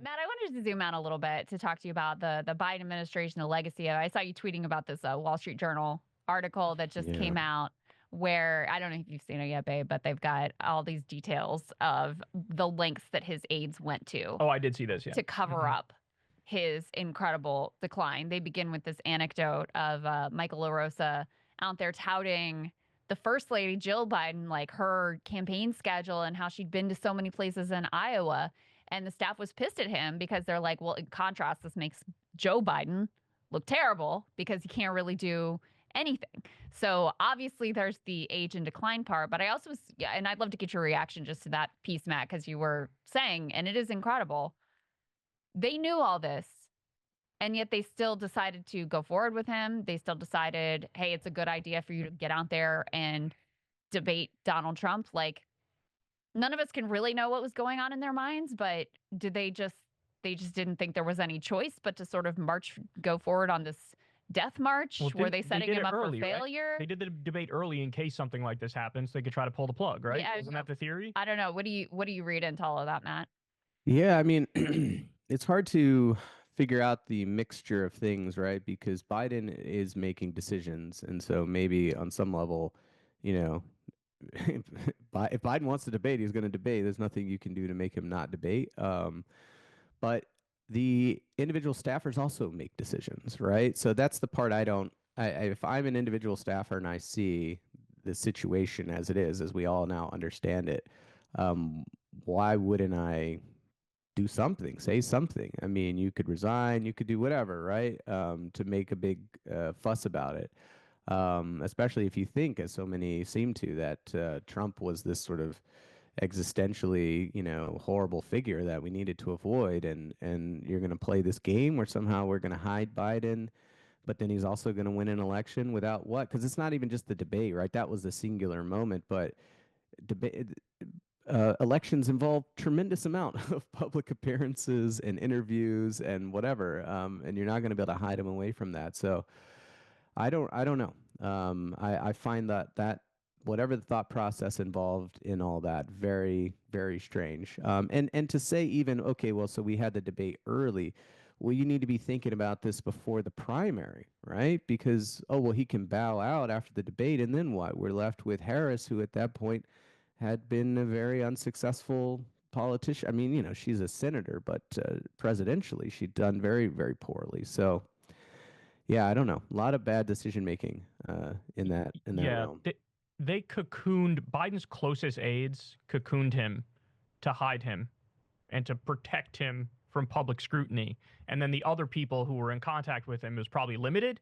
Matt, I wanted to zoom out a little bit to talk to you about the Biden administration, the legacy of. I saw you tweeting about this Wall Street Journal article that just Yeah. came out where I don't know if you've seen it yet, babe, but they've got all these details of the lengths that his aides went Oh, I did see this, yeah. to cover up his incredible decline. They begin with this anecdote of Michael LaRosa out there touting the first lady, Jill Biden, like her campaign schedule and how she'd been to so many places in Iowa. And the staff was pissed at him because they're like, well, in contrast, this makes Joe Biden look terrible because he can't really do anything. So obviously there's the age and decline part, but I also was, yeah, and I'd love to get your reaction just to that piece, Matt, because you were saying, and it is incredible. They knew all this, and yet they still decided to go forward with him. They still decided, hey, it's a good idea for you to get out there and debate Donald Trump. Like, none of us can really know what was going on in their minds, but did they just didn't think there was any choice but to sort of go forward on this death march? Well, were they setting him up early, for failure? Right? They did the debate early in case something like this happens. They could try to pull the plug, right? Yeah, Isn't that the theory? I don't know. What do you read into all of that, Matt? Yeah, I mean, it's hard to figure out the mixture of things, right? Because Biden is making decisions, and so maybe on some level, you know, if Biden wants to debate, he's going to debate. There's nothing you can do to make him not debate. But the individual staffers also make decisions, right? So that's the part I don't. If I'm an individual staffer and I see the situation as it is, as we all now understand it, why wouldn't I do something, say something? I mean, you could resign, you could do whatever, right? To make a big fuss about it. Especially if you think, as so many seem to, that Trump was this sort of existentially, horrible figure that we needed to avoid, and you're going to play this game where somehow we're going to hide Biden, but then he's also going to win an election without what? Because it's not even just the debate, right? That was the singular moment, but debate. Elections involve tremendous amount of public appearances and interviews and whatever, and you're not going to be able to hide him away from that. So I don't know. I find that whatever the thought process involved in all that, very, very strange. And to say even, okay, well, so we had the debate early. Well, you need to be thinking about this before the primary, right? Because, oh, well, he can bow out after the debate, and then what? We're left with Harris, who at that point had been a very unsuccessful politician. I mean, she's a senator, but presidentially, she'd done very, very poorly. So, yeah, I don't know. A lot of bad decision making in that realm. They cocooned Biden's closest aides, cocooned him to hide him and to protect him from public scrutiny. And then the other people who were in contact with him was probably limited.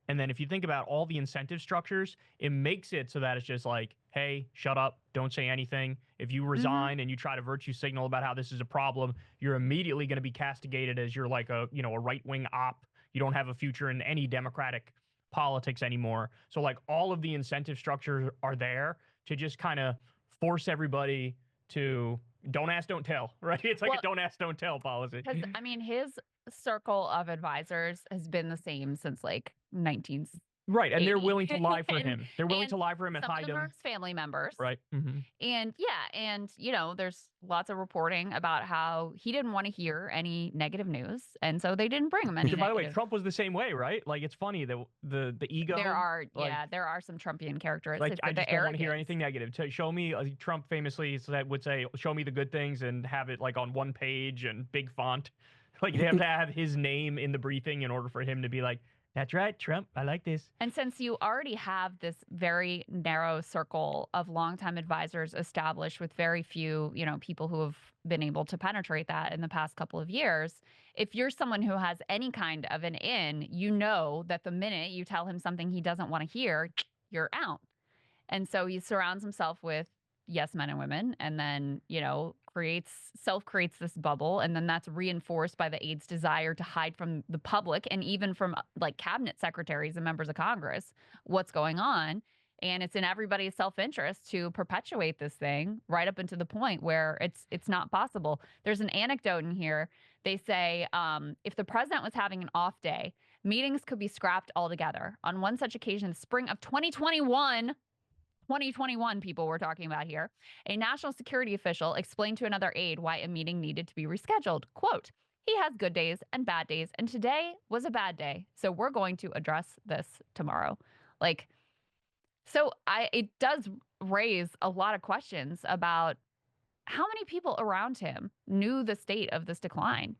And then if you think about all the incentive structures, it makes it so that it's just like, hey, shut up, don't say anything. If you resign and you try to virtue signal about how this is a problem, you're immediately going to be castigated as you're like a right-wing op. You don't have a future in any democratic politics anymore. So like all of the incentive structures are there to just kind of force everybody to don't ask, don't tell, right? It's like a don't ask, don't tell policy. Because I mean, his circle of advisors has been the same since like 19. Right, and they're willing to lie for him. They're willing to lie for him and hide him. Some of them are his family members. Right. And yeah, and there's lots of reporting about how he didn't want to hear any negative news, and so they didn't bring him any. By the way, Trump was the same way, right? Like it's funny that the ego. There are some Trumpian characteristics. Like I just don't want to hear anything negative. Show me. Trump famously would say, "Show me the good things," and have it like on one page and big font. Like you have to have his name in the briefing in order for him to be like, that's right, Trump. I like this. And since you already have this very narrow circle of longtime advisors established with very few, people who have been able to penetrate that in the past couple of years, if you're someone who has any kind of an in, you know that the minute you tell him something he doesn't want to hear, you're out. And so he surrounds himself with yes men and women, and then, self-creates this bubble, and then that's reinforced by the aide's desire to hide from the public and even from like cabinet secretaries and members of Congress what's going on. And it's in everybody's self-interest to perpetuate this thing right up into the point where it's not possible. There's an anecdote in here. They say if the president was having an off day, meetings could be scrapped altogether. On one such occasion, the spring of 2021, 2021 people we're talking about here. A national security official explained to another aide why a meeting needed to be rescheduled. Quote, he has good days and bad days, and today was a bad day. So we're going to address this tomorrow. Like, so it does raise a lot of questions about how many people around him knew the state of this decline.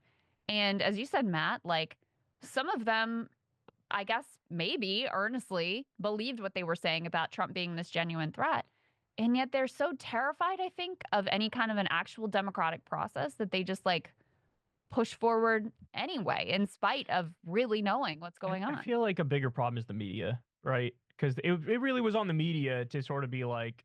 And as you said, Matt, like some of them, I guess maybe earnestly believed what they were saying about Trump being this genuine threat. And yet they're so terrified, I think, of any kind of an actual democratic process that they just like push forward anyway, in spite of really knowing what's going on. I feel like a bigger problem is the media, right? Because it really was on the media to sort of be like,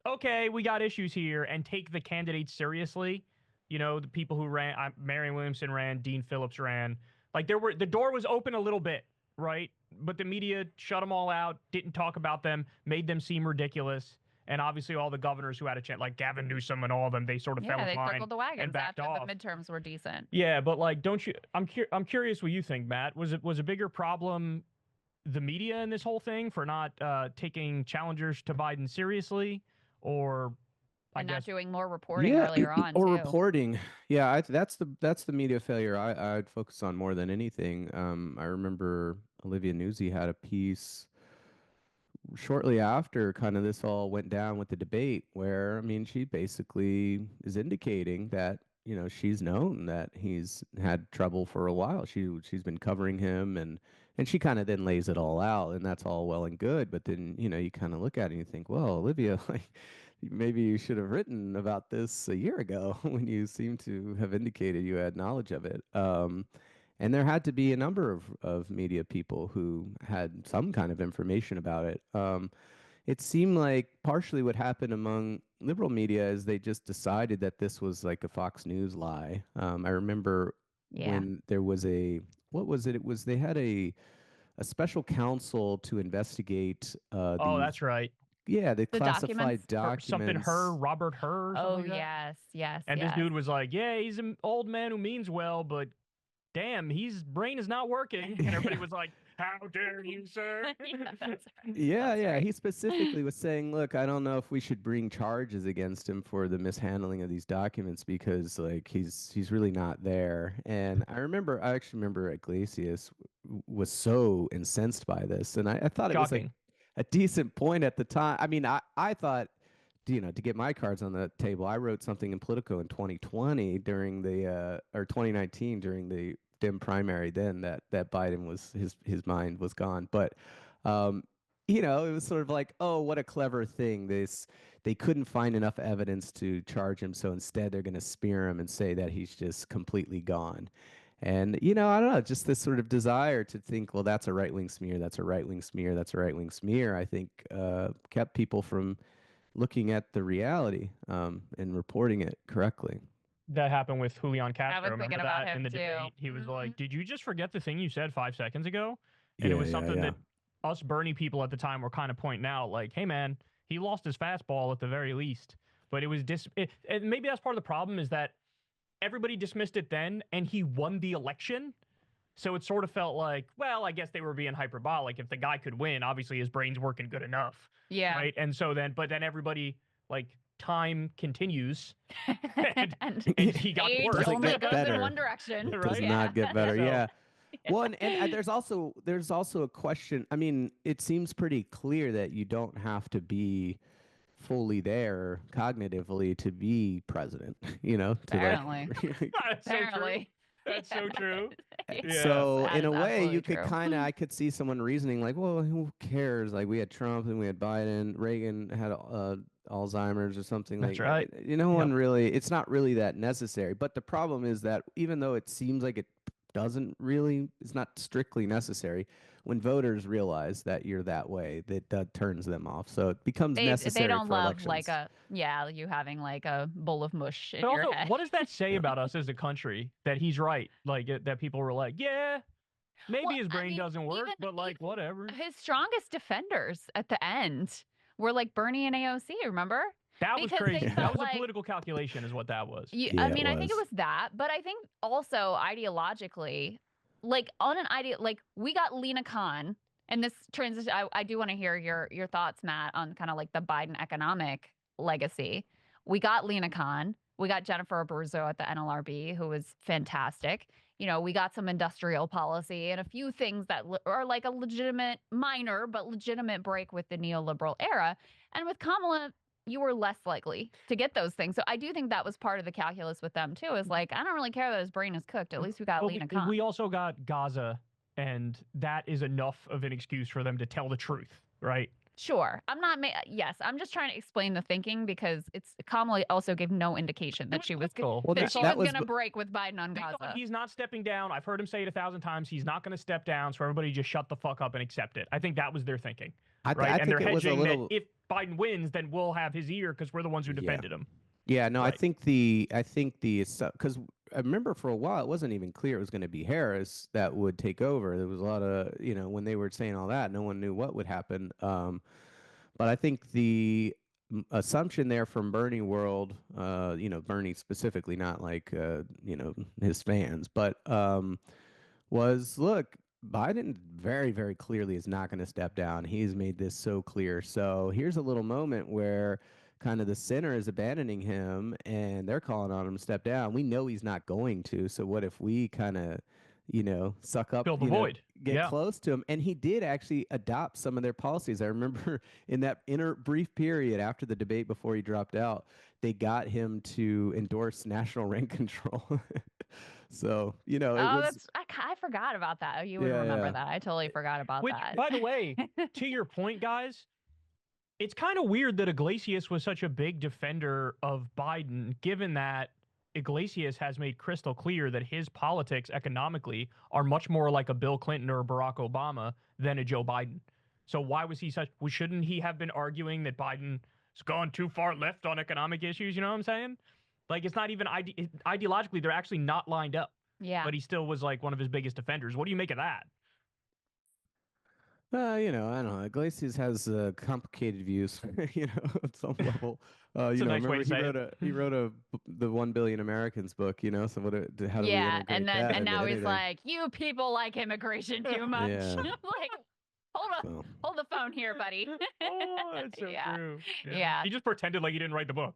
okay, we got issues here, and take the candidates seriously. You know, the people who ran, Marianne Williamson ran, Dean Phillips ran. Like the door was open a little bit, right? But the media shut them all out, didn't talk about them, made them seem ridiculous. And obviously all the governors who had a chance, like Gavin Newsom and all of them, they sort of fell in line circled the wagons and backed after off. the midterms were decent. Yeah, but like, don't you? I'm curious what you think, Matt. Was a bigger problem the media in this whole thing for not taking challengers to Biden seriously, or and not doing more reporting earlier on, or too. reporting? Yeah, that's the media failure I'd focus on more than anything. I remember Olivia Newsy had a piece shortly after kind of this all went down with the debate, where I mean, she basically is indicating that, you know, she's known that he's had trouble for a while. She's been covering him, and she kind of then lays it all out, and that's all well and good. But then, you know, you kind of look at it and you think, well, Olivia, like maybe you should have written about this a year ago when you seem to have indicated you had knowledge of it. And there had to be a number of media people who had some kind of information about it. It seemed like partially what happened among liberal media is they just decided that this was like a Fox News lie. I remember when there was what was it? It was they had a special counsel to investigate. Oh, that's right. Yeah, the classified documents. Something Robert Hur. Oh, like yes. And this dude was like, yeah, he's an old man who means well, but damn, his brain is not working. And everybody was like, how dare you, sir? Yeah. He specifically was saying, look, I don't know if we should bring charges against him for the mishandling of these documents, because like he's really not there. And I actually remember Iglesias was so incensed by this, and I thought it was like a decent point at the time. I mean, I thought, you know, to get my cards on the table, I wrote something in Politico in 2020 during the or 2019 during the Dem primary then that Biden was his mind was gone. But you know, it was sort of like, oh, what a clever thing. They couldn't find enough evidence to charge him, so instead they're going to spear him and say that he's just completely gone. And, you know, I don't know, just this sort of desire to think, well, that's a right-wing smear, that's a right-wing smear, that's a right-wing smear, I think kept people from looking at the reality and reporting it correctly. That happened with Julian Castro. I was thinking about him in the too. debate. He was like, did you just forget the thing you said 5 seconds ago? And it was something that us Bernie people at the time were kind of pointing out, like, hey, man, he lost his fastball at the very least. But it was and maybe that's part of the problem, is that everybody dismissed it then, and he won the election. So it sort of felt like, well, I guess they were being hyperbolic. If the guy could win, obviously his brain's working good enough. Yeah. Right. And so then, but then everybody, like, time continues, and he got worse. Only goes in one direction. It does not get better. Yeah. Well, and there's also a question. I mean, it seems pretty clear that you don't have to be fully there cognitively to be president, you know, to apparently. Apparently. That's so true. Yeah. So in a way, you could I could see someone reasoning like, well, who cares? Like, we had Trump and we had Biden, Reagan had Alzheimer's or something. That's like, right. You know, one really, it's not really that necessary. But the problem is that even though it seems like it's not strictly necessary, when voters realize that you're that way, that turns them off. So it becomes necessary. They don't for love elections. like you having like a bowl of mush in but your also, head. What does that say about us as a country, that he's right? Like, that people were like, yeah, maybe his brain doesn't work, but like, whatever. His strongest defenders at the end were like Bernie and AOC, remember? That was crazy. That was a political calculation is what that was. I mean, I think it was that, but I think also ideologically, like on an idea, like we got Lena Khan And this transition, I do want to hear your thoughts, Matt, on kind of like the Biden economic legacy. We got Lena Khan. We got Jennifer Abruzzo at the NLRB, who was fantastic. You know, we got some industrial policy and a few things that are like a legitimate, minor, but legitimate break with the neoliberal era. And with Kamala, you were less likely to get those things. So I do think that was part of the calculus with them, too, is like, I don't really care that his brain is cooked. At least we got Lena Khan. We also got Gaza, and that is enough of an excuse for them to tell the truth, right? Sure. I'm not, yes, I'm just trying to explain the thinking because Kamala also gave no indication that she was going to break with Biden on Gaza. He's not stepping down. I've heard him say it 1,000 times. He's not going to step down, so everybody just shut the fuck up and accept it. I think that was their thinking. Right? And they're hedging that if Biden wins, then we'll have his ear because we're the ones who defended him. Yeah, no, right. I think because I remember for a while it wasn't even clear it was going to be Harris that would take over. There was a lot of, when they were saying all that, no one knew what would happen. But I think the assumption there from Bernie world, Bernie specifically, not like, his fans, but was, look, Biden very, very clearly is not going to step down. He's made this so clear. So here's a little moment where kind of the center is abandoning him and they're calling on him to step down. We know he's not going to. So what if we kind of, suck up, fill the void, get close to him? And he did actually adopt some of their policies. I remember in that brief period after the debate before he dropped out, they got him to endorse national rent control. So, I forgot about that. You would remember that. I totally forgot about that. By the way, to your point, guys, it's kind of weird that Iglesias was such a big defender of Biden, given that Iglesias has made crystal clear that his politics economically are much more like a Bill Clinton or a Barack Obama than a Joe Biden. So why was he shouldn't he have been arguing that Biden's gone too far left on economic issues? You know what I'm saying? Like, it's not even ideologically, they're actually not lined up. Yeah. But he still was like one of his biggest defenders. What do you make of that? I don't know. Iglesias has complicated views, at some level. Remember he wrote the 1 Billion Americans book, so how do we integrate and that? And now he's like, you people like immigration too much. Yeah. Like, hold the phone here, buddy. Oh, that's so true. Yeah. He just pretended like he didn't write the book.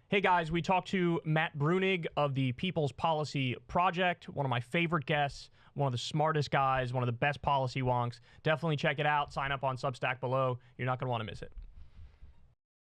Hey guys, we talked to Matt Bruenig of the People's Policy Project, one of my favorite guests, one of the smartest guys, one of the best policy wonks. Definitely check it out. Sign up on Substack below. You're not going to want to miss it.